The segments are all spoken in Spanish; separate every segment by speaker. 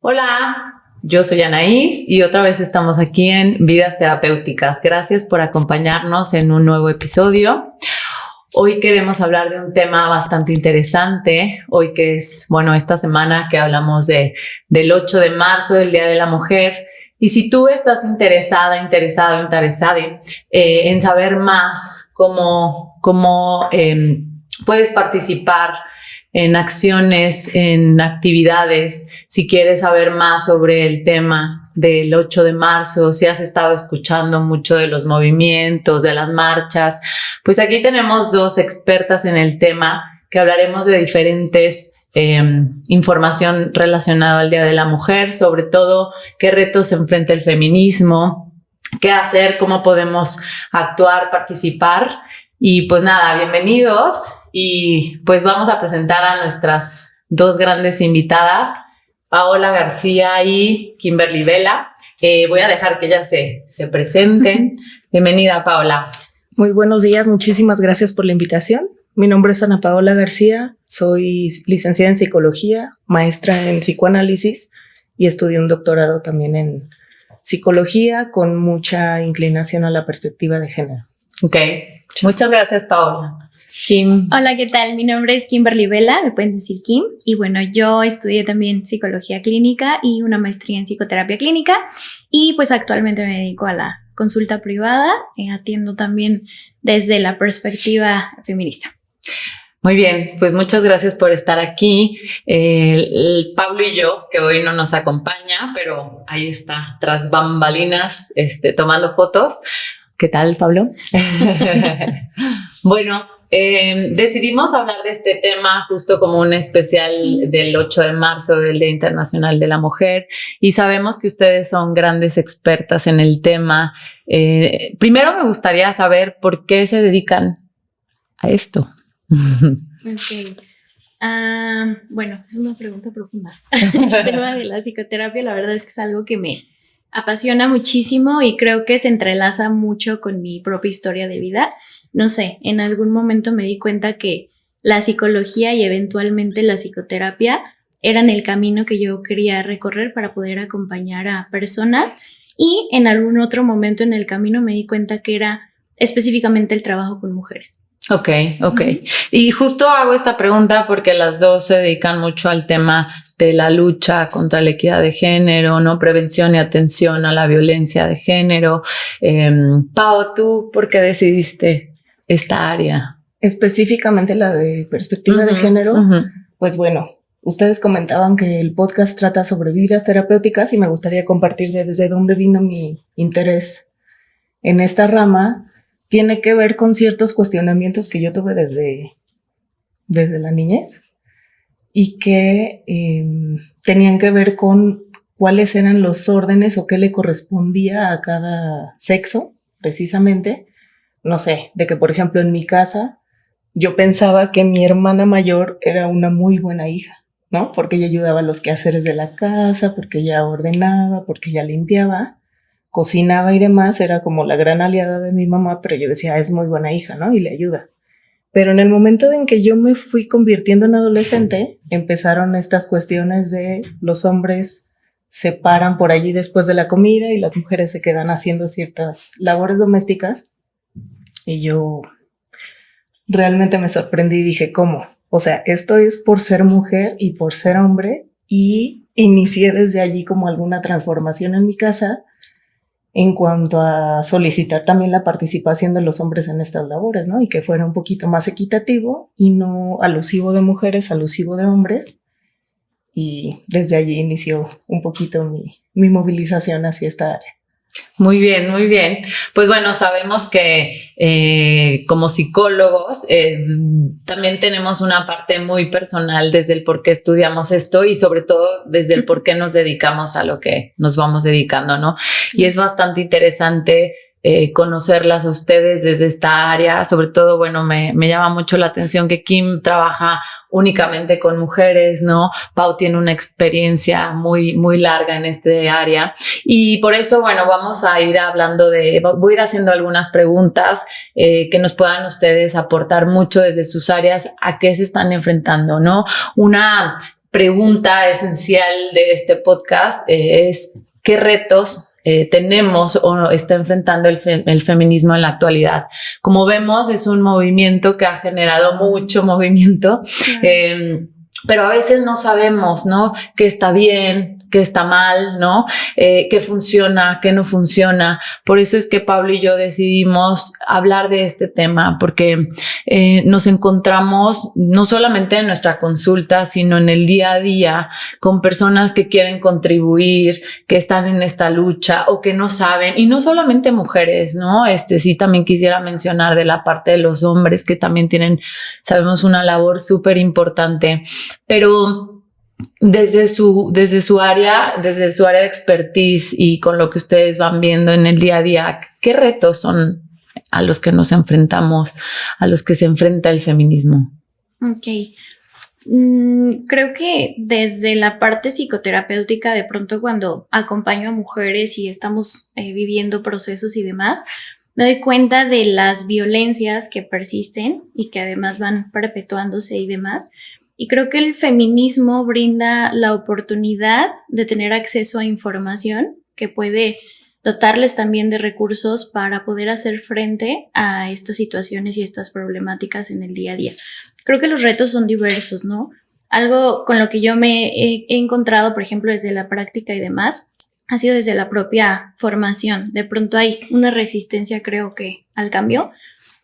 Speaker 1: Hola, yo soy Anaís y otra vez estamos aquí en Vidas Terapéuticas. Gracias por acompañarnos en un nuevo episodio. Hoy queremos hablar de un tema bastante interesante. Hoy que es, esta semana que hablamos del 8 de marzo, del Día de la Mujer. Y si tú estás interesada en saber más cómo puedes participar en acciones, en actividades, si quieres saber más sobre el tema del 8 de marzo, si has estado escuchando mucho de los movimientos, de las marchas, pues aquí tenemos dos expertas en el tema que hablaremos de diferentes información relacionada al Día de la Mujer, sobre todo qué retos enfrenta el feminismo, qué hacer, cómo podemos actuar, participar. Y pues nada, bienvenidos y pues vamos a presentar a nuestras dos grandes invitadas, Paola García y Kimberly Vela. Voy a dejar que ellas se presenten. Bienvenida, Paola.
Speaker 2: Muy buenos días, muchísimas gracias por la invitación. Mi nombre es Ana Paola García, soy licenciada en psicología, maestra en psicoanálisis y estudié un doctorado también en psicología con mucha inclinación a la perspectiva de género.
Speaker 1: Ok, muchas gracias, Paola. Kim.
Speaker 3: Hola, ¿qué tal? Mi nombre es Kimberly Vela, me pueden decir Kim. Y bueno, yo estudié también psicología clínica y una maestría en psicoterapia clínica. Y pues actualmente me dedico a la consulta privada. Atiendo también desde la perspectiva feminista.
Speaker 1: Muy bien, pues muchas gracias por estar aquí. Pablo y yo, que hoy no nos acompaña, pero ahí está, tras bambalinas, tomando fotos. ¿Qué tal, Pablo? Bueno, decidimos hablar de este tema justo como un especial del 8 de marzo, del Día Internacional de la Mujer, y sabemos que ustedes son grandes expertas en el tema. Primero me gustaría saber por qué se dedican a esto.
Speaker 3: Okay. Bueno, es una pregunta profunda. El tema de la psicoterapia, la verdad es que es algo que me apasiona muchísimo y creo que se entrelaza mucho con mi propia historia de vida. No sé, en algún momento me di cuenta que la psicología y eventualmente la psicoterapia eran el camino que yo quería recorrer para poder acompañar a personas, y en algún otro momento en el camino me di cuenta que era específicamente el trabajo con mujeres.
Speaker 1: Ok. Y justo hago esta pregunta porque las dos se dedican mucho al tema de la lucha contra la equidad de género, ¿no? Prevención y atención a la violencia de género. Pau, ¿tú por qué decidiste esta área?
Speaker 2: Específicamente la de perspectiva de género. Pues bueno, ustedes comentaban que el podcast trata sobre vidas terapéuticas y me gustaría compartir desde dónde vino mi interés en esta rama. Tiene que ver con ciertos cuestionamientos que yo tuve desde la niñez y que tenían que ver con cuáles eran los órdenes o qué le correspondía a cada sexo, precisamente. No sé, de que por ejemplo en mi casa yo pensaba que mi hermana mayor era una muy buena hija, ¿no? Porque ella ayudaba a los quehaceres de la casa, porque ella ordenaba, porque ella limpiaba, cocinaba y demás, era como la gran aliada de mi mamá, pero yo decía, es muy buena hija, ¿no? Y le ayuda. Pero en el momento en que yo me fui convirtiendo en adolescente, empezaron estas cuestiones de los hombres se paran por allí después de la comida y las mujeres se quedan haciendo ciertas labores domésticas. Y yo realmente me sorprendí y dije, ¿cómo? O sea, esto es por ser mujer y por ser hombre, y inicié desde allí como alguna transformación en mi casa en cuanto a solicitar también la participación de los hombres en estas labores, ¿no? Y que fuera un poquito más equitativo y no alusivo de mujeres, alusivo de hombres. Y desde allí inició un poquito mi movilización hacia esta área.
Speaker 1: Muy bien, muy bien. Pues bueno, sabemos que como psicólogos también tenemos una parte muy personal desde el por qué estudiamos esto y sobre todo desde el por qué nos dedicamos a lo que nos vamos dedicando, ¿no? Y es bastante interesante conocerlas a ustedes desde esta área. Sobre todo, bueno, me llama mucho la atención que Kim trabaja únicamente con mujeres, ¿no? Pau tiene una experiencia muy, muy larga en este área. Y por eso, bueno, vamos a ir hablando voy a ir haciendo algunas preguntas que nos puedan ustedes aportar mucho desde sus áreas a qué se están enfrentando, ¿no? Una pregunta esencial de este podcast es ¿qué retos tenemos o está enfrentando el feminismo en la actualidad? Como vemos, es un movimiento que ha generado mucho movimiento, pero a veces no sabemos, ¿no? Qué está bien, qué está mal, ¿no? Qué funciona, qué no funciona. Por eso es que Pablo y yo decidimos hablar de este tema, porque nos encontramos no solamente en nuestra consulta, sino en el día a día con personas que quieren contribuir, que están en esta lucha o que no saben, y no solamente mujeres, ¿no? Sí, también quisiera mencionar de la parte de los hombres que también tienen, sabemos, una labor súper importante, pero desde su área de expertise y con lo que ustedes van viendo en el día a día, ¿qué retos son a los que nos enfrentamos, a los que se enfrenta el feminismo?
Speaker 3: Ok. Creo que desde la parte psicoterapéutica, de pronto cuando acompaño a mujeres y estamos viviendo procesos y demás, me doy cuenta de las violencias que persisten y que además van perpetuándose y demás. Y creo que el feminismo brinda la oportunidad de tener acceso a información que puede dotarles también de recursos para poder hacer frente a estas situaciones y estas problemáticas en el día a día. Creo que los retos son diversos, ¿no? Algo con lo que yo me he encontrado, por ejemplo, desde la práctica y demás, ha sido desde la propia formación. De pronto hay una resistencia, creo que, al cambio,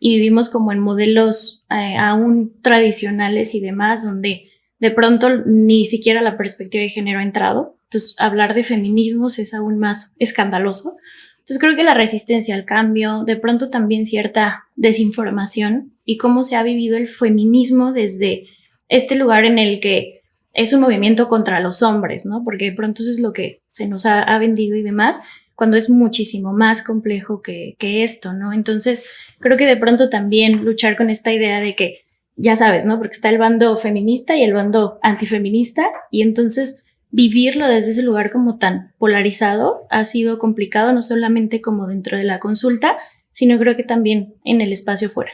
Speaker 3: y vivimos como en modelos aún tradicionales y demás, donde de pronto ni siquiera la perspectiva de género ha entrado. Entonces, hablar de feminismos es aún más escandaloso. Entonces, creo que la resistencia al cambio, de pronto también cierta desinformación y cómo se ha vivido el feminismo desde este lugar en el que es un movimiento contra los hombres, ¿no? Porque de pronto eso es lo que se nos ha vendido y demás, cuando es muchísimo más complejo que esto, ¿no? Entonces, creo que de pronto también luchar con esta idea de que, ya sabes, ¿no? Porque está el bando feminista y el bando antifeminista, y entonces vivirlo desde ese lugar como tan polarizado ha sido complicado, no solamente como dentro de la consulta, sino creo que también en el espacio fuera.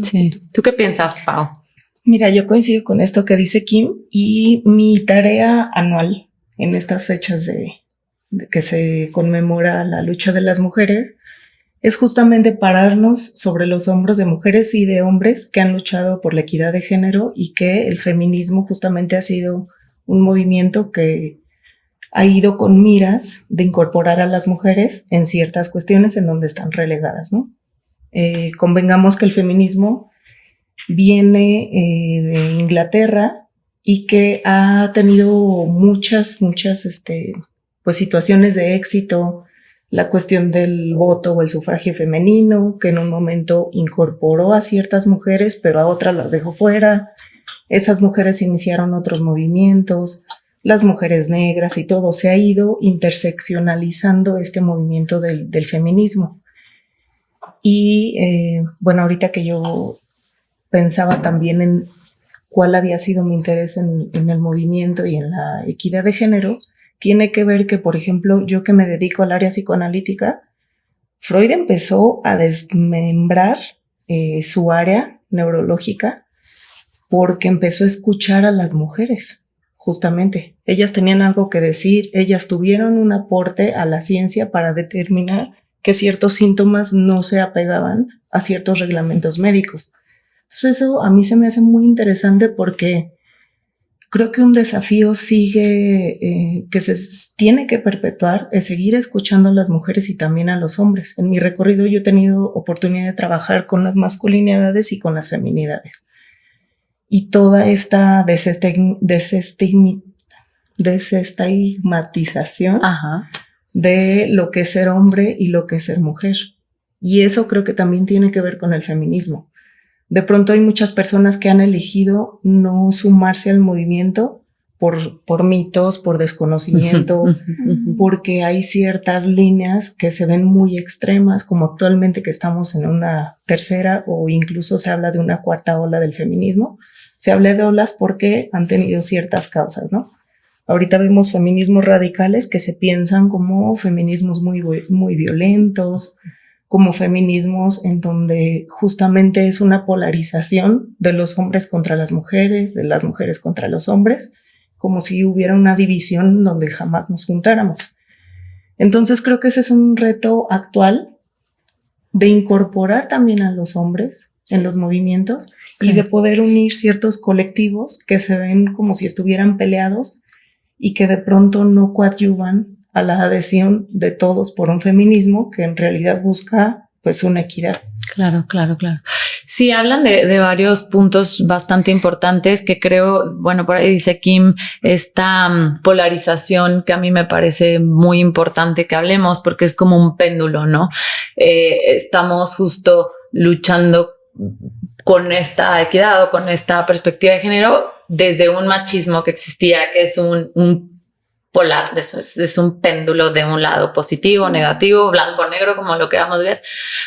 Speaker 1: Sí. ¿Tú qué piensas, Pau?
Speaker 2: Mira, yo coincido con esto que dice Kim, y mi tarea anual en estas fechas de que se conmemora la lucha de las mujeres es justamente pararnos sobre los hombros de mujeres y de hombres que han luchado por la equidad de género, y que el feminismo justamente ha sido un movimiento que ha ido con miras de incorporar a las mujeres en ciertas cuestiones en donde están relegadas, ¿no? Convengamos que el feminismo viene de Inglaterra y que ha tenido muchas pues situaciones de éxito. La cuestión del voto o el sufragio femenino, que en un momento incorporó a ciertas mujeres, pero a otras las dejó fuera. Esas mujeres iniciaron otros movimientos, las mujeres negras, y todo se ha ido interseccionalizando este movimiento del feminismo. Y bueno, ahorita que yo pensaba también en cuál había sido mi interés en el movimiento y en la equidad de género, tiene que ver que, por ejemplo, yo que me dedico al área psicoanalítica, Freud empezó a desmembrar su área neurológica porque empezó a escuchar a las mujeres, justamente. Ellas tenían algo que decir, ellas tuvieron un aporte a la ciencia para determinar que ciertos síntomas no se apegaban a ciertos reglamentos médicos. Entonces eso a mí se me hace muy interesante, porque creo que un desafío que se tiene que perpetuar es seguir escuchando a las mujeres y también a los hombres. En mi recorrido yo he tenido oportunidad de trabajar con las masculinidades y con las feminidades. Y toda esta desestigmatización de lo que es ser hombre y lo que es ser mujer. Y eso creo que también tiene que ver con el feminismo. De pronto hay muchas personas que han elegido no sumarse al movimiento por mitos, por desconocimiento, porque hay ciertas líneas que se ven muy extremas, como actualmente que estamos en una tercera o incluso se habla de una cuarta ola del feminismo. Se habla de olas porque han tenido ciertas causas, ¿no? Ahorita vemos feminismos radicales que se piensan como feminismos muy violentos, como feminismos en donde justamente es una polarización de los hombres contra las mujeres, de las mujeres contra los hombres, como si hubiera una división donde jamás nos juntáramos. Entonces creo que ese es un reto actual de incorporar también a los hombres en los movimientos y de poder unir ciertos colectivos que se ven como si estuvieran peleados y que de pronto no coadyuvan a la adhesión de todos por un feminismo que en realidad busca pues una equidad.
Speaker 1: Claro. Sí, hablan de varios puntos bastante importantes que creo, bueno, por ahí dice Kim, esta polarización que a mí me parece muy importante que hablemos porque es como un péndulo, ¿no? Estamos justo luchando con esta equidad o con esta perspectiva de género desde un machismo que existía, que es un polar, es un péndulo de un lado positivo, negativo, blanco, negro, como lo queramos ver,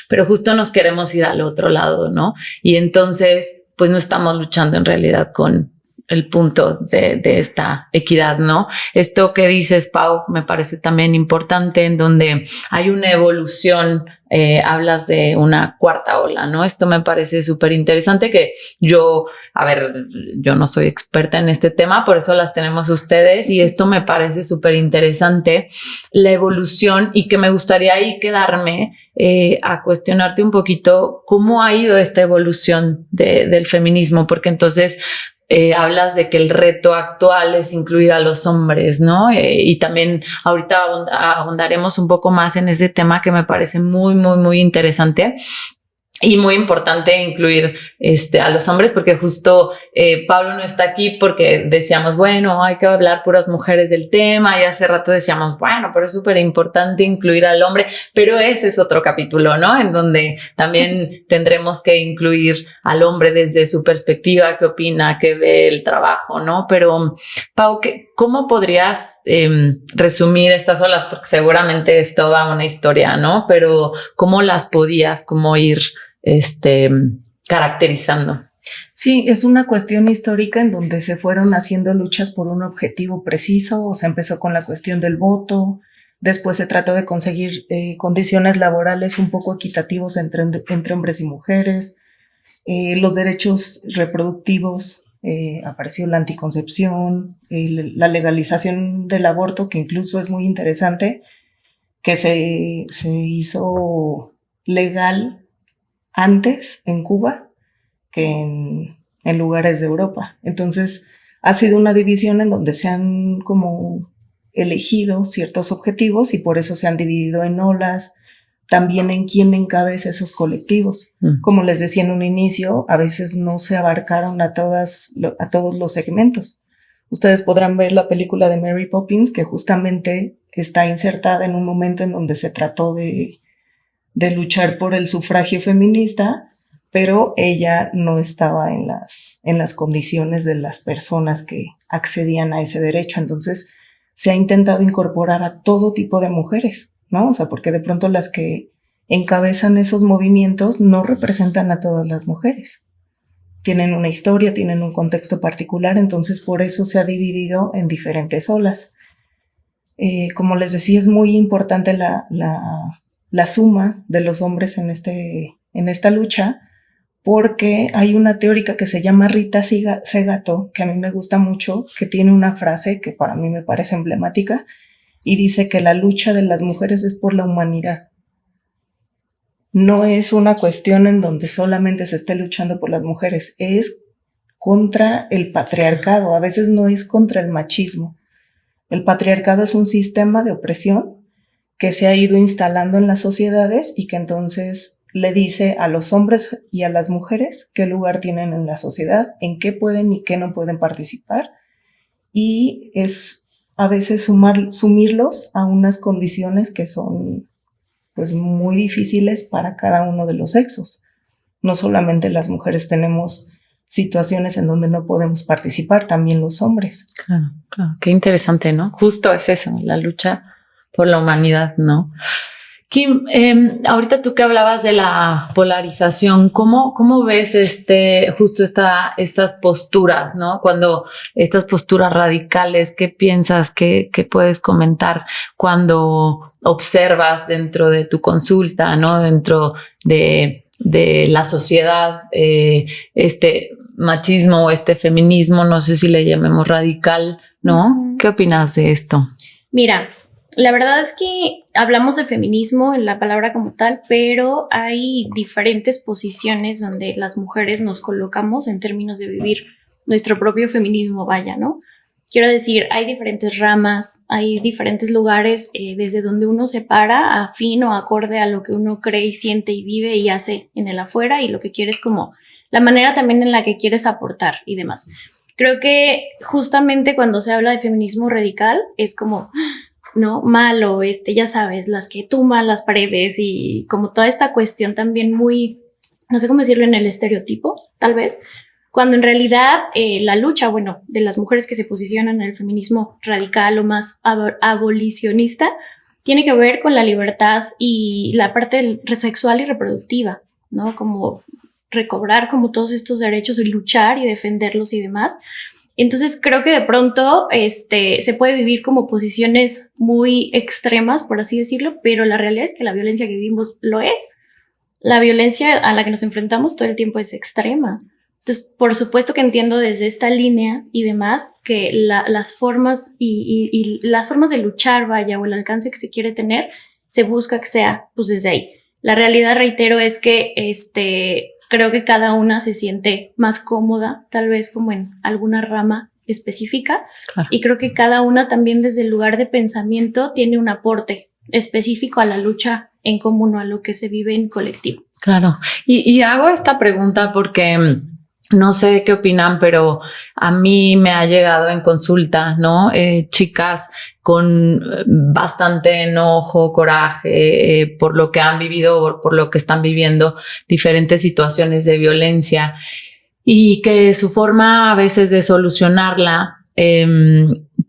Speaker 1: pero justo nos queremos ir al otro lado, ¿no? Y entonces, pues no estamos luchando en realidad con el punto de esta equidad, ¿no? Esto que dices, Pau, me parece también importante, en donde hay una evolución, hablas de una cuarta ola, ¿no? Esto me parece súper interesante que yo no soy experta en este tema, por eso las tenemos ustedes y esto me parece súper interesante, la evolución, y que me gustaría ahí quedarme a cuestionarte un poquito cómo ha ido esta evolución del feminismo, porque entonces hablas de que el reto actual es incluir a los hombres, ¿no? Y también ahorita ahondaremos un poco más en ese tema que me parece muy, muy, muy interesante. Y muy importante incluir a los hombres, porque justo Pablo no está aquí porque decíamos, bueno, hay que hablar puras mujeres del tema, y hace rato decíamos, bueno, pero es súper importante incluir al hombre, pero ese es otro capítulo, ¿no? En donde también tendremos que incluir al hombre desde su perspectiva, qué opina, qué ve el trabajo, ¿no? Pero, Pau, ¿cómo podrías resumir estas olas? Porque seguramente es toda una historia, ¿no? Pero ¿cómo las podías como ir caracterizando?
Speaker 2: Sí, es una cuestión histórica en donde se fueron haciendo luchas por un objetivo preciso, o se empezó con la cuestión del voto, después se trató de conseguir condiciones laborales un poco equitativos entre hombres y mujeres, los derechos reproductivos, apareció la anticoncepción, la legalización del aborto, que incluso es muy interesante, que se hizo legal antes en Cuba que en lugares de Europa. Entonces ha sido una división en donde se han como elegido ciertos objetivos y por eso se han dividido en olas, también en quién encabeza esos colectivos. Como les decía en un inicio, a veces no se abarcaron a todos los segmentos. Ustedes podrán ver la película de Mary Poppins, que justamente está insertada en un momento en donde se trató de luchar por el sufragio feminista, pero ella no estaba en las condiciones de las personas que accedían a ese derecho. Entonces se ha intentado incorporar a todo tipo de mujeres, ¿no? O sea, porque de pronto las que encabezan esos movimientos no representan a todas las mujeres. Tienen una historia, tienen un contexto particular, entonces por eso se ha dividido en diferentes olas. Como les decía, es muy importante la suma de los hombres en esta lucha, porque hay una teórica que se llama Rita Segato, que a mí me gusta mucho, que tiene una frase que para mí me parece emblemática, y dice que la lucha de las mujeres es por la humanidad. No es una cuestión en donde solamente se esté luchando por las mujeres, es contra el patriarcado, a veces no es contra el machismo. El patriarcado es un sistema de opresión que se ha ido instalando en las sociedades y que entonces le dice a los hombres y a las mujeres qué lugar tienen en la sociedad, en qué pueden y qué no pueden participar, y es a veces sumirlos a unas condiciones que son pues muy difíciles para cada uno de los sexos. No solamente las mujeres tenemos situaciones en donde no podemos participar, también los hombres.
Speaker 1: Claro. Qué interesante, ¿no? Justo es eso, la lucha por la humanidad, ¿no? Kim, ahorita tú que hablabas de la polarización, ¿cómo ves justo estas posturas, ¿no? Cuando estas posturas radicales, ¿qué piensas? ¿Qué puedes comentar cuando observas dentro de tu consulta, ¿no? Dentro de la sociedad, machismo o este feminismo, no sé si le llamemos radical, ¿no? ¿Qué opinas de esto?
Speaker 3: Mira, la verdad es que hablamos de feminismo en la palabra como tal, pero hay diferentes posiciones donde las mujeres nos colocamos en términos de vivir nuestro propio feminismo, vaya, ¿no? Quiero decir, hay diferentes ramas, hay diferentes lugares desde donde uno se para afín o acorde a lo que uno cree y siente y vive y hace en el afuera, y lo que quieres como la manera también en la que quieres aportar y demás. Creo que justamente cuando se habla de feminismo radical es como, ¿no? Malo, ya sabes, las que tumban las paredes y como toda esta cuestión también muy, no sé cómo decirlo, en el estereotipo, tal vez. Cuando en realidad la lucha, bueno, de las mujeres que se posicionan en el feminismo radical o más abolicionista, tiene que ver con la libertad y la parte sexual y reproductiva, ¿no? Como recobrar como todos estos derechos y luchar y defenderlos y demás. Entonces creo que de pronto se puede vivir como posiciones muy extremas, por así decirlo, pero la realidad es que la violencia que vivimos lo es. La violencia a la que nos enfrentamos todo el tiempo es extrema. Entonces, por supuesto que entiendo desde esta línea y demás que las formas y las formas de luchar, vaya, o el alcance que se quiere tener, se busca que sea pues desde ahí. La realidad, reitero, es que creo que cada una se siente más cómoda, tal vez como en alguna rama específica, claro. Y creo que cada una también desde el lugar de pensamiento tiene un aporte específico a la lucha en común o a lo que se vive en colectivo.
Speaker 1: Claro, y hago esta pregunta porque no sé qué opinan, pero a mí me ha llegado en consulta, ¿no? Chicas con bastante enojo, coraje, por lo que han vivido, por lo que están viviendo, diferentes situaciones de violencia, y que su forma a veces de solucionarla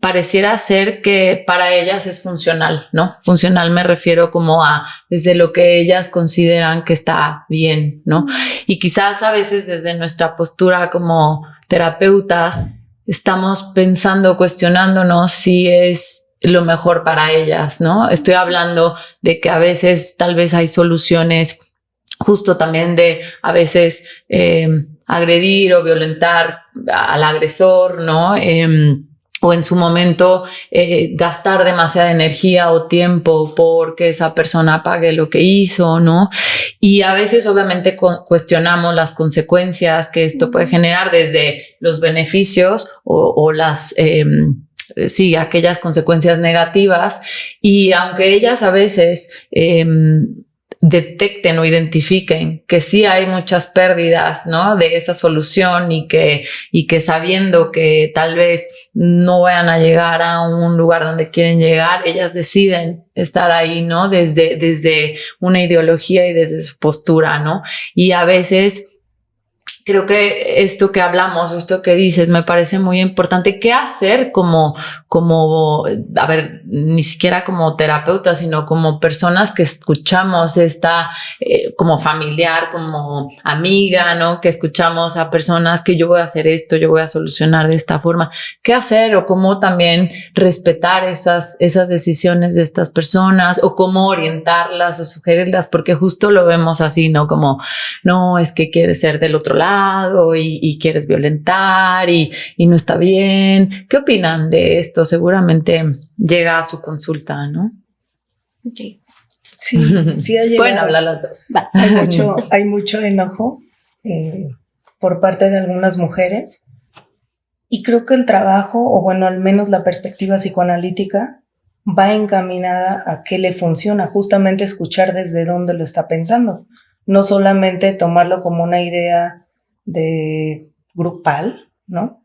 Speaker 1: pareciera ser que para ellas es funcional, ¿no? Funcional me refiero como a desde lo que ellas consideran que está bien, ¿no? Y quizás a veces desde nuestra postura como terapeutas estamos pensando, cuestionándonos si es lo mejor para ellas, ¿no? Estoy hablando de que a veces tal vez hay soluciones justo también de a veces agredir o violentar al agresor, ¿no? O en su momento gastar demasiada energía o tiempo porque esa persona pague lo que hizo, ¿no? Y a veces obviamente cuestionamos las consecuencias que esto puede generar, desde los beneficios o las sí, aquellas consecuencias negativas, y aunque ellas a veces detecten o identifiquen que sí hay muchas pérdidas, ¿no? De esa solución, y que sabiendo que tal vez no vayan a llegar a un lugar donde quieren llegar, ellas deciden estar ahí, ¿no? Desde una ideología y desde su postura, ¿no? Y a veces creo que esto que hablamos, esto que dices, me parece muy importante. ¿Qué hacer como, a ver, ni siquiera como terapeuta, sino como personas que escuchamos como familiar, como amiga, ¿no? Que escuchamos a personas que yo voy a hacer esto, yo voy a solucionar de esta forma. ¿Qué hacer? O cómo también respetar esas decisiones de estas personas, o cómo orientarlas o sugerirlas, porque justo lo vemos así, ¿no? Como, no, es que quieres ser del otro lado y quieres violentar y no está bien. ¿Qué opinan de esto? Seguramente llega a su consulta, ¿no?
Speaker 3: Ok.
Speaker 2: Sí ha llegado.
Speaker 1: Pueden hablar las dos.
Speaker 2: Hay mucho enojo por parte de algunas mujeres, y creo que el trabajo, o bueno, al menos la perspectiva psicoanalítica, va encaminada a qué le funciona, justamente escuchar desde dónde lo está pensando, no solamente tomarlo como una idea de grupal, ¿no?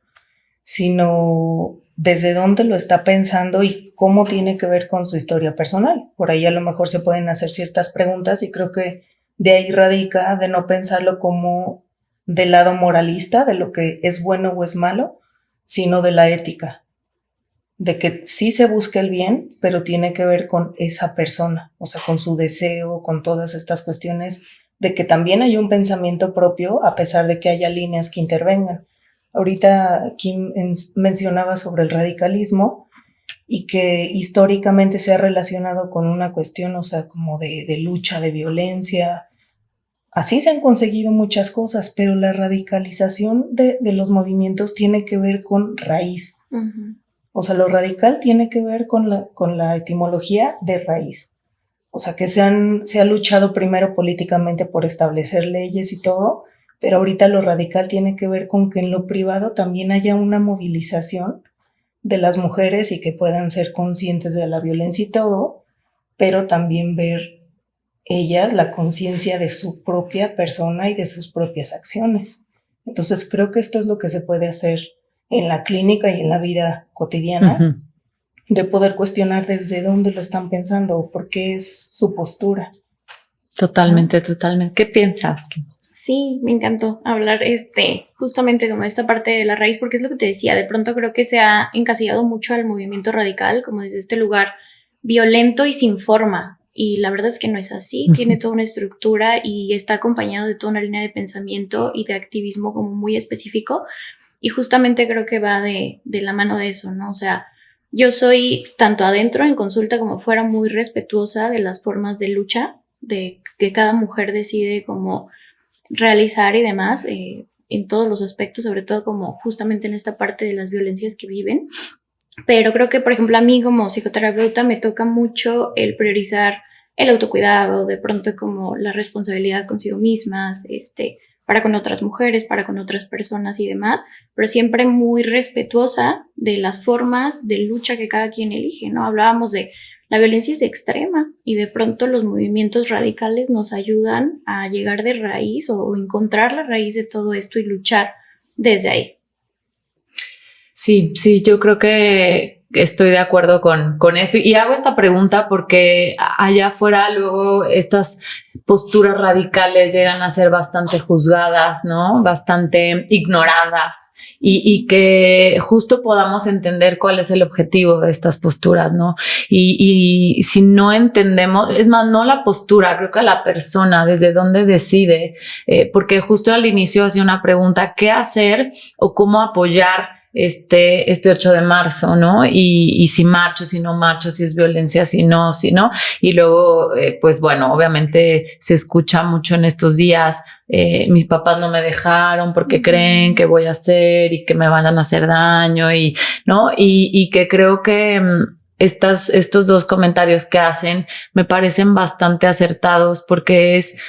Speaker 2: Sino desde dónde lo está pensando y cómo tiene que ver con su historia personal. Por ahí a lo mejor se pueden hacer ciertas preguntas, y creo que de ahí radica de no pensarlo como del lado moralista, de lo que es bueno o es malo, sino de la ética, de que sí se busca el bien, pero tiene que ver con esa persona, o sea, con su deseo, con todas estas cuestiones de que también hay un pensamiento propio a pesar de que haya líneas que intervengan. Ahorita Kim mencionaba sobre el radicalismo, y que históricamente se ha relacionado con una cuestión, o sea, como de lucha, de violencia. así se han conseguido muchas cosas, pero la radicalización de los movimientos tiene que ver con raíz. Uh-huh. O sea, lo radical tiene que ver con la etimología de raíz. O sea, que se ha luchado primero políticamente por establecer leyes y todo, pero ahorita lo radical tiene que ver con que en lo privado también haya una movilización de las mujeres y que puedan ser conscientes de la violencia y todo, pero también ver ellas la conciencia de su propia persona y de sus propias acciones. Entonces creo que esto es lo que se puede hacer en la clínica y en la vida cotidiana, uh-huh, de poder cuestionar desde dónde lo están pensando o por qué es su postura.
Speaker 1: Totalmente, totalmente. ¿Qué piensas?
Speaker 3: Sí, me encantó hablar justamente como esta parte de la raíz, porque es lo que te decía, de pronto creo que se ha encasillado mucho al movimiento radical, como desde este lugar violento y sin forma, y la verdad es que no es así, tiene toda una estructura y está acompañado de toda una línea de pensamiento y de activismo como muy específico, y justamente creo que va de la mano de eso, ¿no? O sea, yo soy tanto adentro en consulta como fuera muy respetuosa de las formas de lucha, de que cada mujer decide cómo realizar y demás, en todos los aspectos, sobre todo como justamente en esta parte de las violencias que viven. Pero creo que, por ejemplo, a mí como psicoterapeuta me toca mucho el priorizar el autocuidado, de pronto como la responsabilidad consigo mismas, para con otras mujeres, para con otras personas y demás, pero siempre muy respetuosa de las formas de lucha que cada quien elige, ¿no? Hablábamos de la violencia es extrema y de pronto los movimientos radicales nos ayudan a llegar de raíz o encontrar la raíz de todo esto y luchar desde ahí.
Speaker 1: Sí, yo creo que estoy de acuerdo con esto y hago esta pregunta porque allá afuera luego estas posturas radicales llegan a ser bastante juzgadas, ¿no? Bastante ignoradas y que justo podamos entender cuál es el objetivo de estas posturas, ¿no? Y si no entendemos, es más, no la postura, creo que la persona, desde dónde decide, porque justo al inicio hacía una pregunta, ¿qué hacer o cómo apoyar este 8 de marzo, ¿no? Y si marcho, si no marcho, si es violencia, si no. Y luego, pues bueno, obviamente se escucha mucho en estos días, mis papás no me dejaron porque creen que voy a hacer y que me van a hacer daño ¿no? Y que creo que estos dos comentarios que hacen me parecen bastante acertados porque es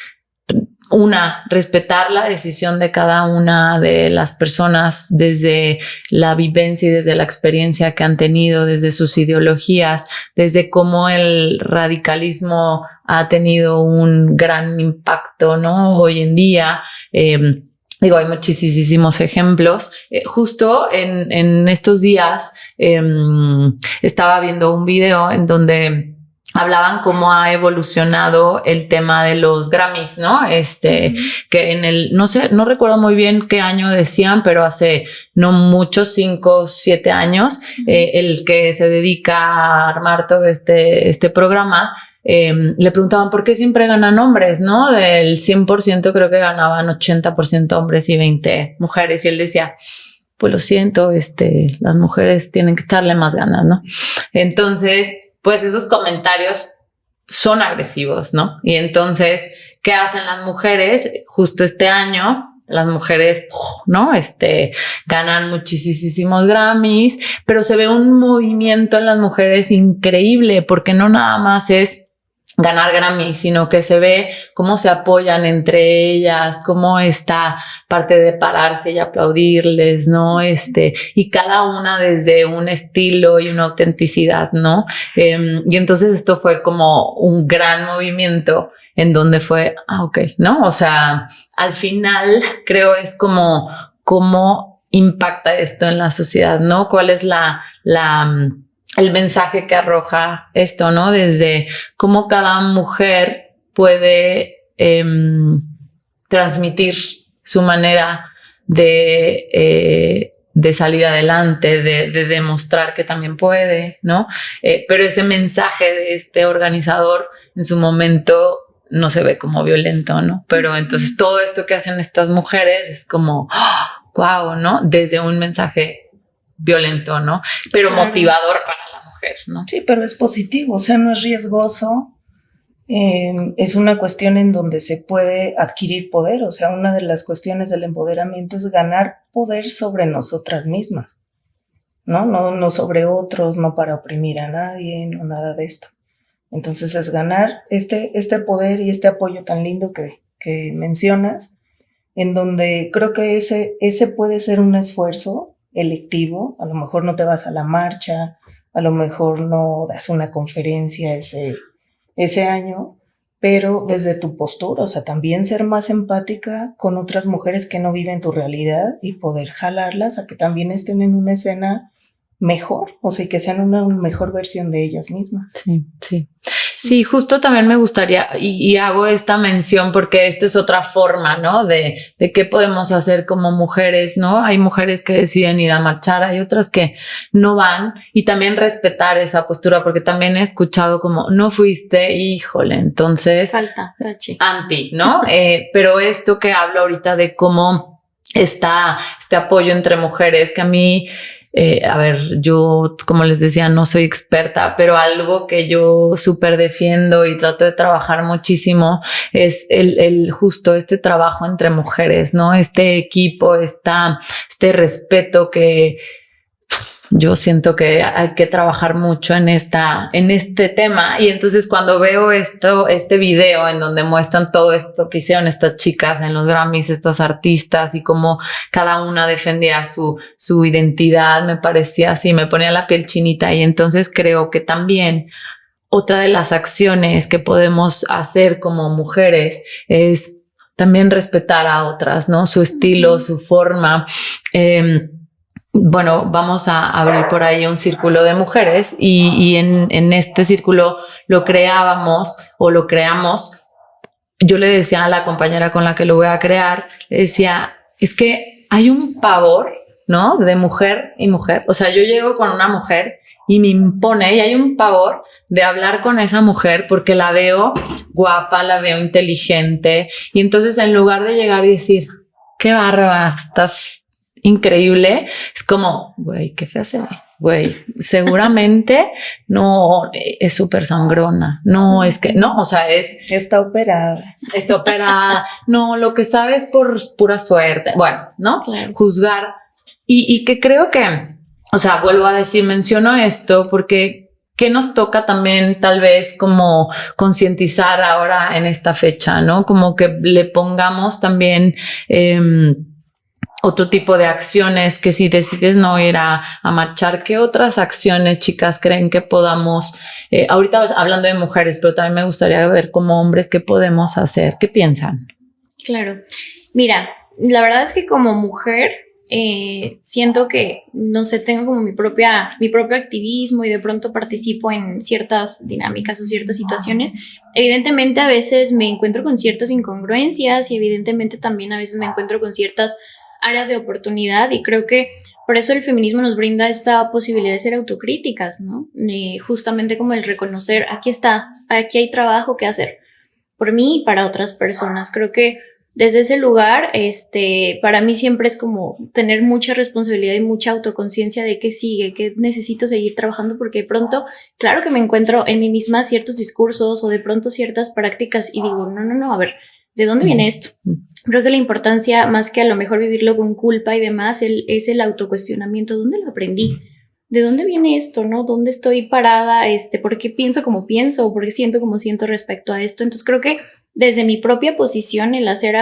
Speaker 1: respetar la decisión de cada una de las personas desde la vivencia y desde la experiencia que han tenido, desde sus ideologías, desde cómo el radicalismo ha tenido un gran impacto, ¿no? Hoy en día, hay muchísimos ejemplos. Justo en estos días estaba viendo un video en donde hablaban cómo ha evolucionado el tema de los Grammys, ¿no? Que no recuerdo muy bien qué año decían, pero hace no mucho, 5, 7 años, el que se dedica a armar todo este programa, le preguntaban por qué siempre ganan hombres, ¿no? Del 100% creo que ganaban 80% hombres y 20 mujeres. Y él decía, pues lo siento, las mujeres tienen que echarle más ganas, ¿no? Entonces, pues esos comentarios son agresivos, ¿no? Y entonces, ¿qué hacen las mujeres? Justo este año, las mujeres, ¿no? Ganan muchísimos Grammys, pero se ve un movimiento en las mujeres increíble, porque no nada más es ganar Grammy, sino que se ve cómo se apoyan entre ellas, cómo esta parte de pararse y aplaudirles, ¿no? Y cada una desde un estilo y una autenticidad, ¿no? Y entonces esto fue como un gran movimiento en donde fue, ok, ¿no? O sea, al final creo es como cómo impacta esto en la sociedad, ¿no? ¿Cuál es el mensaje que arroja esto, ¿no? Desde cómo cada mujer puede transmitir su manera de salir adelante, de demostrar que también puede, ¿no? Pero ese mensaje de este organizador en su momento no se ve como violento, ¿no? Pero entonces todo esto que hacen estas mujeres es como, wow, ¿no? Desde un mensaje violento, ¿no? Pero claro, motivador para la mujer, ¿no?
Speaker 2: Sí, pero es positivo, o sea, no es riesgoso es una cuestión en donde se puede adquirir poder. O sea, una de las cuestiones del empoderamiento es ganar poder sobre nosotras mismas, ¿no? No sobre otros, no para oprimir a nadie, no nada de esto. Entonces es ganar este poder y este apoyo tan lindo que mencionas, en donde creo que ese puede ser un esfuerzo electivo. A lo mejor no te vas a la marcha, a lo mejor no das una conferencia ese año, pero desde tu postura, o sea, también ser más empática con otras mujeres que no viven tu realidad y poder jalarlas a que también estén en una escena mejor, o sea, y que sean una mejor versión de ellas mismas.
Speaker 1: Sí, sí. Sí, justo también me gustaría, y hago esta mención porque esta es otra forma, ¿no? De qué podemos hacer como mujeres, ¿no? Hay mujeres que deciden ir a marchar, hay otras que no van, y también respetar esa postura, porque también he escuchado como, no fuiste, híjole, entonces...
Speaker 3: Falta, tache.
Speaker 1: Anti, ¿no? Pero esto que hablo ahorita de cómo está este apoyo entre mujeres, que a mí... a ver, yo, como les decía, no soy experta, pero algo que yo súper defiendo y trato de trabajar muchísimo es el justo este trabajo entre mujeres, ¿no? Este equipo, este respeto que yo siento que hay que trabajar mucho en este tema. Y entonces cuando veo este video en donde muestran todo esto que hicieron estas chicas en los Grammys, estas artistas, y cómo cada una defendía su identidad, me parecía así, me ponía la piel chinita. Y entonces creo que también otra de las acciones que podemos hacer como mujeres es también respetar a otras, ¿no? Su estilo, su forma. Bueno, vamos a abrir por ahí un círculo de mujeres y en este círculo lo creamos. Yo le decía a la compañera con la que lo voy a crear, le decía, es que hay un pavor, ¿no? De mujer y mujer. O sea, yo llego con una mujer y me impone, y hay un pavor de hablar con esa mujer porque la veo guapa, la veo inteligente. Y entonces en lugar de llegar y decir, qué bárbara, estás increíble, es como, güey, qué fea se ve, güey, seguramente no es súper sangrona, no, es que, no, o sea,
Speaker 2: está operada,
Speaker 1: no, lo que sabe es por pura suerte, bueno, ¿no?
Speaker 3: Claro.
Speaker 1: Juzgar, y que creo que, o sea, vuelvo a decir, menciono esto porque ¿qué nos toca también tal vez como concientizar ahora en esta fecha, ¿no? Como que le pongamos también otro tipo de acciones, que si decides no ir a marchar, ¿qué otras acciones, chicas, creen que podamos, ahorita hablando de mujeres, pero también me gustaría ver como hombres qué podemos hacer? ¿Qué piensan?
Speaker 3: Claro. Mira, la verdad es que como mujer siento que, no sé, tengo como mi propio activismo y de pronto participo en ciertas dinámicas o ciertas situaciones. Evidentemente a veces me encuentro con ciertas incongruencias y evidentemente también a veces me encuentro con ciertas áreas de oportunidad, y creo que por eso el feminismo nos brinda esta posibilidad de ser autocríticas, ¿no? Justamente como el reconocer, aquí hay trabajo que hacer por mí y para otras personas. Creo que desde ese lugar, para mí siempre es como tener mucha responsabilidad y mucha autoconciencia de qué sigue, qué necesito seguir trabajando, porque de pronto, claro que me encuentro en mí misma ciertos discursos o de pronto ciertas prácticas y digo, no, a ver, ¿de dónde viene esto? Creo que la importancia, más que a lo mejor vivirlo con culpa y demás, es el autocuestionamiento. ¿Dónde lo aprendí? ¿De dónde viene esto, no? ¿Dónde estoy parada? ¿Por qué pienso como pienso? ¿Por qué siento como siento respecto a esto? Entonces creo que desde mi propia posición el hacer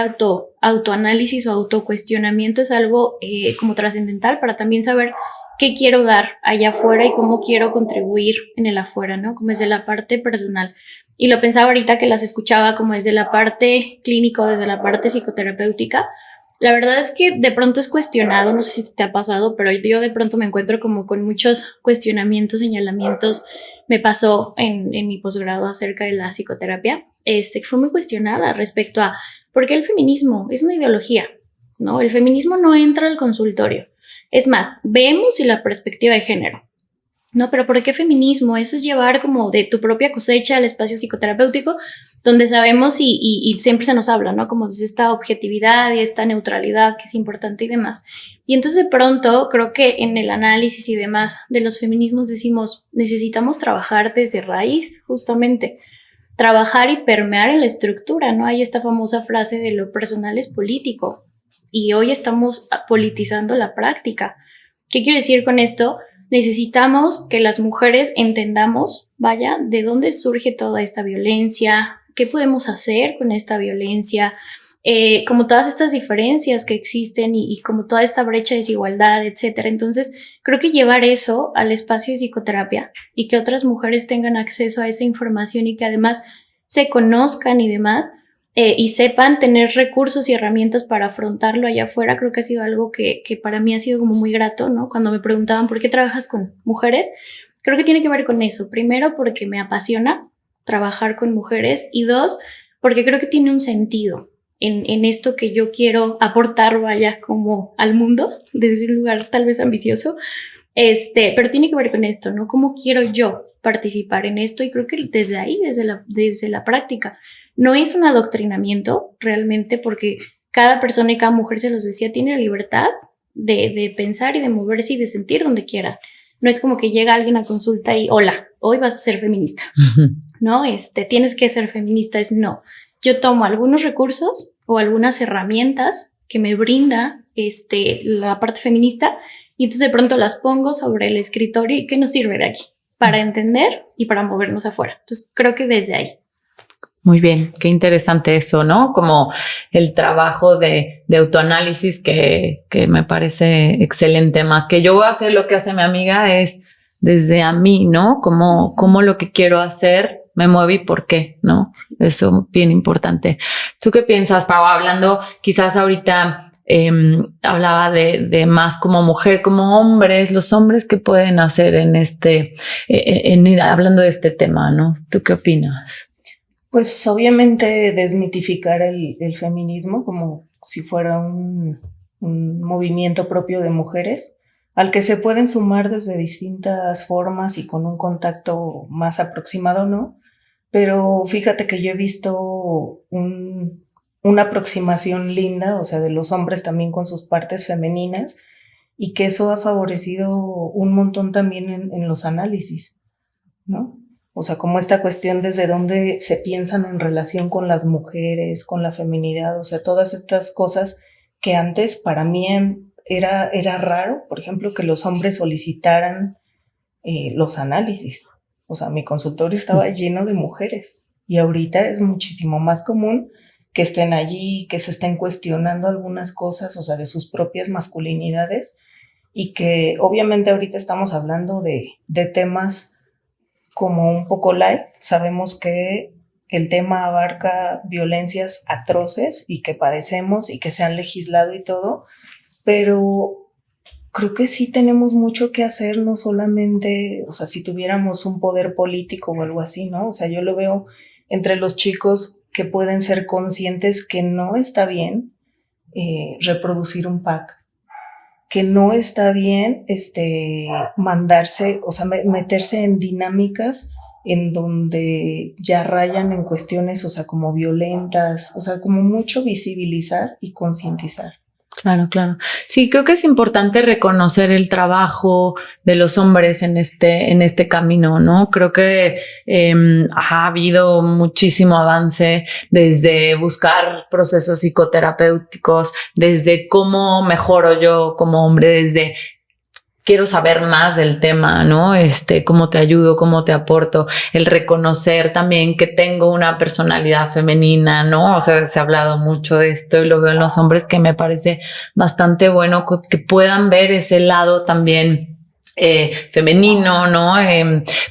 Speaker 3: autoanálisis o autocuestionamiento es algo como trascendental para también saber qué quiero dar allá afuera y cómo quiero contribuir en el afuera, ¿no? Como desde la parte personal. Y lo pensaba ahorita que las escuchaba como desde la parte clínico, desde la parte psicoterapéutica. La verdad es que de pronto es cuestionado, no sé si te ha pasado, pero yo de pronto me encuentro como con muchos cuestionamientos, señalamientos. Me pasó en mi posgrado acerca de la psicoterapia. Fue muy cuestionada respecto a por qué el feminismo es una ideología, ¿no? El feminismo no entra al consultorio. Es más, vemos y la perspectiva de género. No, pero ¿por qué feminismo? Eso es llevar como de tu propia cosecha al espacio psicoterapéutico, donde sabemos y siempre se nos habla, ¿no? Como desde esta objetividad y esta neutralidad que es importante y demás. Y entonces de pronto creo que en el análisis y demás de los feminismos decimos, necesitamos trabajar desde raíz, justamente. trabajar y permear en la estructura, ¿no? Hay esta famosa frase de lo personal es político y hoy estamos politizando la práctica. ¿Qué quiero decir con esto? Necesitamos que las mujeres entendamos, vaya, de dónde surge toda esta violencia, qué podemos hacer con esta violencia, como todas estas diferencias que existen y como toda esta brecha de desigualdad, etcétera. Entonces, creo que llevar eso al espacio de psicoterapia y que otras mujeres tengan acceso a esa información y que además se conozcan y demás, y sepan tener recursos y herramientas para afrontarlo allá afuera, creo que ha sido algo que para mí ha sido como muy grato, ¿no? Cuando me preguntaban ¿por qué trabajas con mujeres? Creo que tiene que ver con eso. Primero, porque me apasiona trabajar con mujeres y dos, porque creo que tiene un sentido en esto que yo quiero aportar, vaya, como al mundo, desde un lugar tal vez ambicioso, pero tiene que ver con esto, ¿no? ¿Cómo quiero yo participar en esto? Y creo que desde ahí, desde la práctica, no es un adoctrinamiento realmente, porque cada persona y cada mujer, se los decía, tiene la libertad de pensar y de moverse y de sentir donde quiera. No es como que llega alguien a consulta y hola, hoy vas a ser feminista, ¿no? Tienes que ser feminista. No. Yo tomo algunos recursos o algunas herramientas que me brinda la parte feminista y entonces de pronto las pongo sobre el escritorio y ¿qué nos sirve de aquí? Para entender y para movernos afuera. Entonces creo que desde ahí.
Speaker 1: Muy bien, qué interesante eso, ¿no? Como el trabajo de autoanálisis que me parece excelente. Más que yo voy a hacer lo que hace mi amiga es desde a mí, ¿no? Como lo que quiero hacer me mueve y por qué, ¿no? Eso bien importante. ¿Tú qué piensas, Pau? Hablando quizás ahorita hablaba de más como mujer, como hombres, los hombres que pueden hacer hablando de este tema, ¿no? ¿Tú qué opinas?
Speaker 2: Pues obviamente desmitificar el feminismo como si fuera un movimiento propio de mujeres, al que se pueden sumar desde distintas formas y con un contacto más aproximado, ¿no? Pero fíjate que yo he visto una aproximación linda, o sea, de los hombres también con sus partes femeninas, y que eso ha favorecido un montón también en los análisis, ¿no? O sea, como esta cuestión desde dónde se piensan en relación con las mujeres, con la feminidad, o sea, todas estas cosas que antes para mí era raro, por ejemplo, que los hombres solicitaran los análisis. O sea, mi consultorio estaba lleno de mujeres y ahorita es muchísimo más común que estén allí, que se estén cuestionando algunas cosas, o sea, de sus propias masculinidades, y que obviamente ahorita estamos hablando de temas como un poco light. Sabemos que el tema abarca violencias atroces y que padecemos y que se han legislado y todo, pero creo que sí tenemos mucho que hacer, no solamente, o sea, si tuviéramos un poder político o algo así, ¿no? O sea, yo lo veo entre los chicos que pueden ser conscientes que no está bien reproducir un pack, que no está bien mandarse, o sea, meterse en dinámicas en donde ya rayan en cuestiones, o sea, como violentas, o sea, como mucho visibilizar y concientizar.
Speaker 1: Claro, claro. Sí, creo que es importante reconocer el trabajo de los hombres en este camino, ¿no? Creo que ha habido muchísimo avance desde buscar procesos psicoterapéuticos, desde cómo mejoro yo como hombre, desde quiero saber más del tema, ¿no? Cómo te ayudo, cómo te aporto, el reconocer también que tengo una personalidad femenina, ¿no? O sea, se ha hablado mucho de esto y lo veo en los hombres, que me parece bastante bueno que puedan ver ese lado también femenino, ¿no?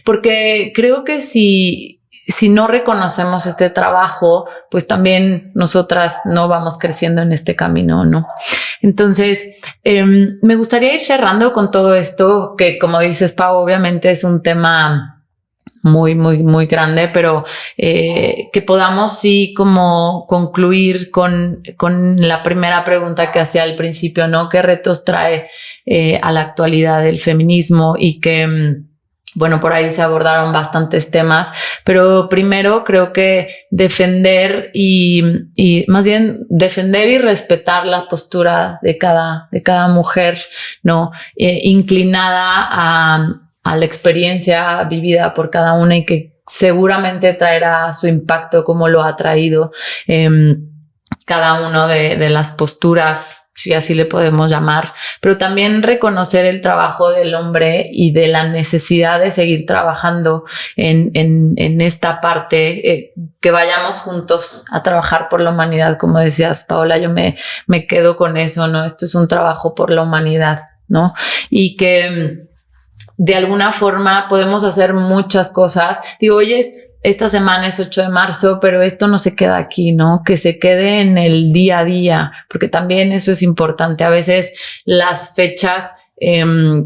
Speaker 1: Porque creo que si no reconocemos este trabajo, pues también nosotras no vamos creciendo en este camino, ¿no? Entonces, me gustaría ir cerrando con todo esto, que como dices, Pau, obviamente es un tema muy, muy, muy grande, pero que podamos sí como concluir con la primera pregunta que hacía al principio, ¿no? ¿Qué retos trae a la actualidad el feminismo? Y que bueno, por ahí se abordaron bastantes temas, pero primero creo que defender y más bien defender y respetar la postura de cada mujer, ¿no? Inclinada a la experiencia vivida por cada una, y que seguramente traerá su impacto como lo ha traído cada uno de las posturas, si así le podemos llamar, pero también reconocer el trabajo del hombre y de la necesidad de seguir trabajando en esta parte, que vayamos juntos a trabajar por la humanidad, como decías, Paola, yo me quedo con eso, ¿no? Esto es un trabajo por la humanidad, ¿no? Y que de alguna forma podemos hacer muchas cosas. Digo, oye, esta semana es 8 de marzo, pero esto no se queda aquí, ¿no? Que se quede en el día a día, porque también eso es importante. A veces las fechas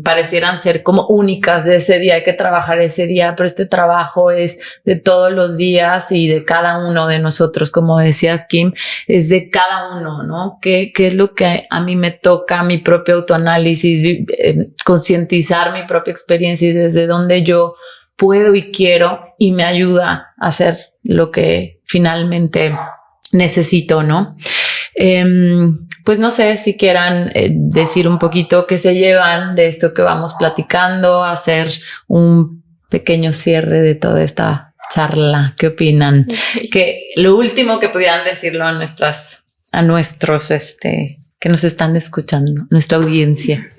Speaker 1: parecieran ser como únicas de ese día, hay que trabajar ese día, pero este trabajo es de todos los días y de cada uno de nosotros, como decías, Kim, es de cada uno, ¿no? ¿Qué es lo que a mí me toca, mi propio autoanálisis, concientizar mi propia experiencia y desde donde yo puedo y quiero y me ayuda a hacer lo que finalmente necesito, ¿no? Pues no sé si quieran decir un poquito qué se llevan de esto que vamos platicando, hacer un pequeño cierre de toda esta charla. ¿Qué opinan? Que lo último que pudieran decirlo a nuestros que nos están escuchando, nuestra audiencia.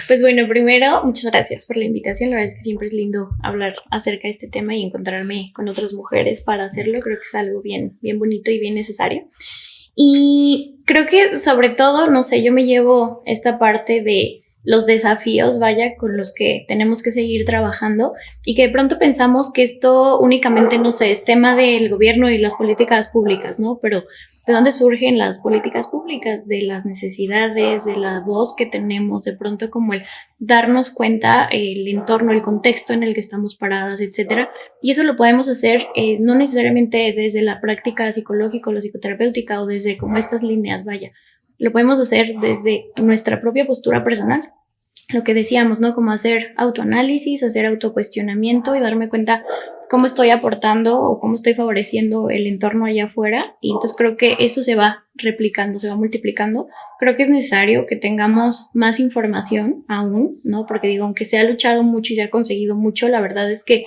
Speaker 3: Pues bueno, primero, muchas gracias por la invitación. La verdad es que siempre es lindo hablar acerca de este tema y encontrarme con otras mujeres para hacerlo. Creo que es algo bien, bien bonito y bien necesario. Y creo que sobre todo, no sé, yo me llevo esta parte de los desafíos, vaya, con los que tenemos que seguir trabajando y que de pronto pensamos que esto únicamente, no sé, es tema del gobierno y las políticas públicas, ¿no? Pero ¿de dónde surgen las políticas públicas? De las necesidades, de la voz que tenemos, de pronto como el darnos cuenta el entorno, el contexto en el que estamos paradas, etcétera. Y eso lo podemos hacer no necesariamente desde la práctica psicológica o la psicoterapéutica o desde como estas líneas, vaya. Lo podemos hacer desde nuestra propia postura personal. Lo que decíamos, ¿no? Como hacer autoanálisis, hacer autocuestionamiento y darme cuenta cómo estoy aportando o cómo estoy favoreciendo el entorno allá afuera. Y entonces creo que eso se va replicando, se va multiplicando. Creo que es necesario que tengamos más información aún, ¿no? Porque digo, aunque se ha luchado mucho y se ha conseguido mucho, la verdad es que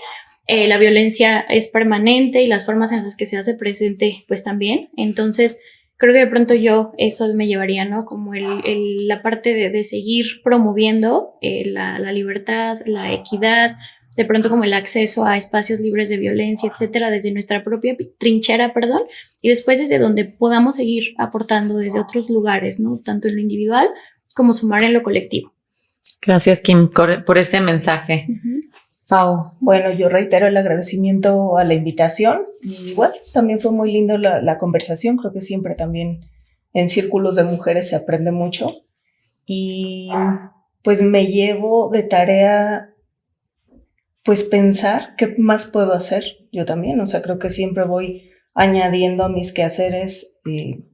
Speaker 3: la violencia es permanente y las formas en las que se hace presente, pues también. Entonces, creo que de pronto yo eso me llevaría, ¿no? Como la parte de seguir promoviendo la libertad, la equidad, de pronto como el acceso a espacios libres de violencia, etcétera, desde nuestra propia trinchera, y después desde donde podamos seguir aportando desde otros lugares, ¿no? Tanto en lo individual como sumar en lo colectivo.
Speaker 1: Gracias, Kim, por ese mensaje.
Speaker 3: Uh-huh.
Speaker 1: Pau.
Speaker 2: Bueno, yo reitero el agradecimiento a la invitación y bueno, también fue muy lindo la conversación. Creo que siempre también en círculos de mujeres se aprende mucho y pues me llevo de tarea pues pensar qué más puedo hacer yo también. O sea, creo que siempre voy añadiendo a mis quehaceres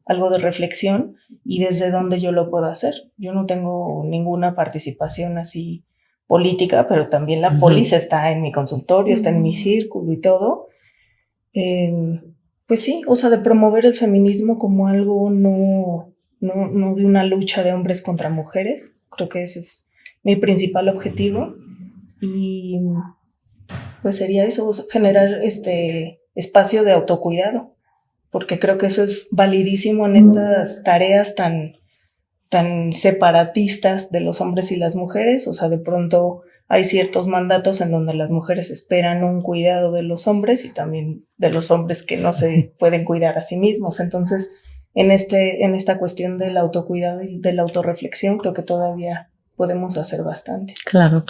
Speaker 2: algo de reflexión y desde dónde yo lo puedo hacer. Yo no tengo ninguna participación así política, pero también la polis está en mi consultorio, está en mi círculo y todo. Pues sí, o sea, de promover el feminismo como algo no de una lucha de hombres contra mujeres. Creo que ese es mi principal objetivo. Y pues sería eso, generar este espacio de autocuidado, porque creo que eso es validísimo en estas tareas tan separatistas de los hombres y las mujeres. O sea, de pronto hay ciertos mandatos en donde las mujeres esperan un cuidado de los hombres y también de los hombres que no se pueden cuidar a sí mismos. Entonces, en esta cuestión del autocuidado y de la autorreflexión, creo que todavía podemos hacer bastante.
Speaker 1: Claro.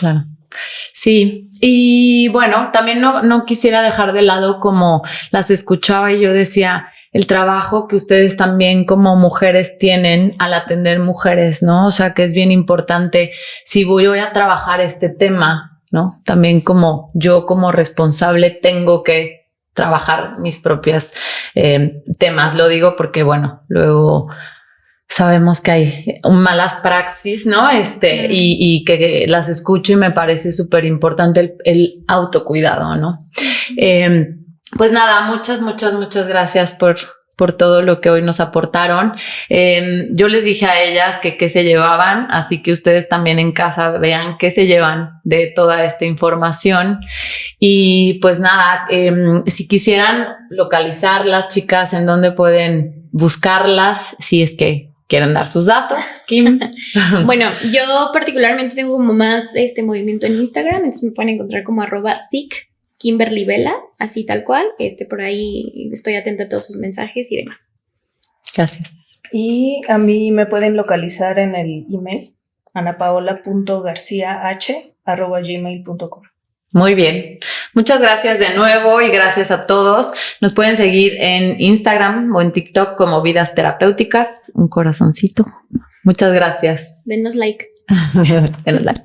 Speaker 1: Sí, y bueno, también no quisiera dejar de lado como las escuchaba y yo decía, el trabajo que ustedes también como mujeres tienen al atender mujeres, ¿no? O sea, que es bien importante si voy a trabajar este tema, ¿no? También como yo como responsable tengo que trabajar mis propios temas. Lo digo porque, bueno, luego sabemos que hay malas praxis, ¿no? Y que las escucho y me parece súper importante el autocuidado, ¿no? Pues nada, muchas gracias por todo lo que hoy nos aportaron. Yo les dije a ellas que qué se llevaban, así que ustedes también en casa vean qué se llevan de toda esta información. Y pues nada, si quisieran localizarlas, chicas, ¿en dónde pueden buscarlas? Si es que quieren dar sus datos, Kim.
Speaker 3: Bueno, yo particularmente tengo como más movimiento en Instagram, entonces me pueden encontrar como @sic Kimberly Vela, así tal cual. Por ahí estoy atenta a todos sus mensajes y demás.
Speaker 1: Gracias.
Speaker 2: Y a mí me pueden localizar en el email anapaola.garciah@gmail.com.
Speaker 1: Muy bien. Muchas gracias de nuevo y gracias a todos. Nos pueden seguir en Instagram o en TikTok como Vidas Terapéuticas. Un corazoncito. Muchas gracias.
Speaker 3: Denos like.
Speaker 1: Denos like.